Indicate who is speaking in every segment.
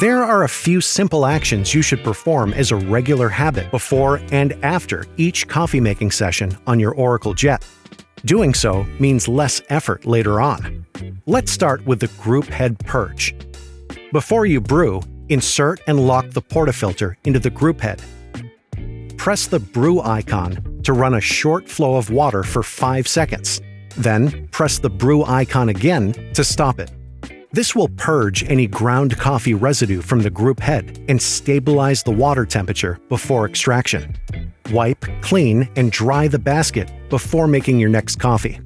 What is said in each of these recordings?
Speaker 1: There are a few simple actions you should perform as a regular habit before and after each coffee-making session on your Oracle Jet. Doing so means less effort later on. Let's start with the group head purge. Before you brew, insert and lock the portafilter into the group head. Press the brew icon to run a short flow of water for 5 seconds. Then, press the brew icon again to stop it. This will purge any ground coffee residue from the group head and stabilize the water temperature before extraction. Wipe, clean, and dry the basket before making your next coffee.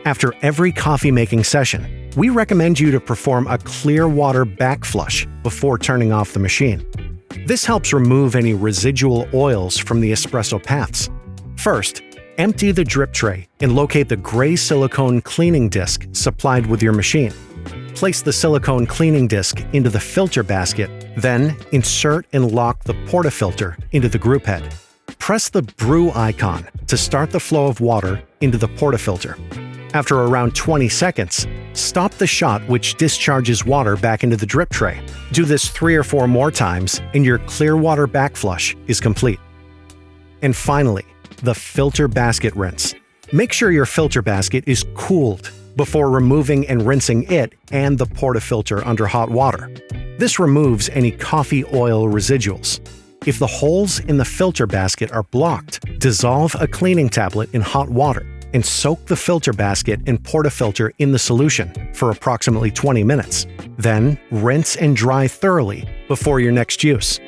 Speaker 1: After every coffee-making session, we recommend you to perform a clear water backflush before turning off the machine. This helps remove any residual oils from the espresso paths. First, empty the drip tray and locate the gray silicone cleaning disc supplied with your machine. Place the silicone cleaning disc into the filter basket, then insert and lock the portafilter into the group head. Press the brew icon to start the flow of water into the portafilter. After around 20 seconds, stop the shot which discharges water back into the drip tray. Do this 3 or 4 more times and your clear water backflush is complete. And finally, the filter basket rinse. Make sure your filter basket is cooled before removing and rinsing it and the portafilter under hot water. This removes any coffee oil residuals. If the holes in the filter basket are blocked, dissolve a cleaning tablet in hot water and soak the filter basket and portafilter in the solution for approximately 20 minutes. Then, rinse and dry thoroughly before your next use.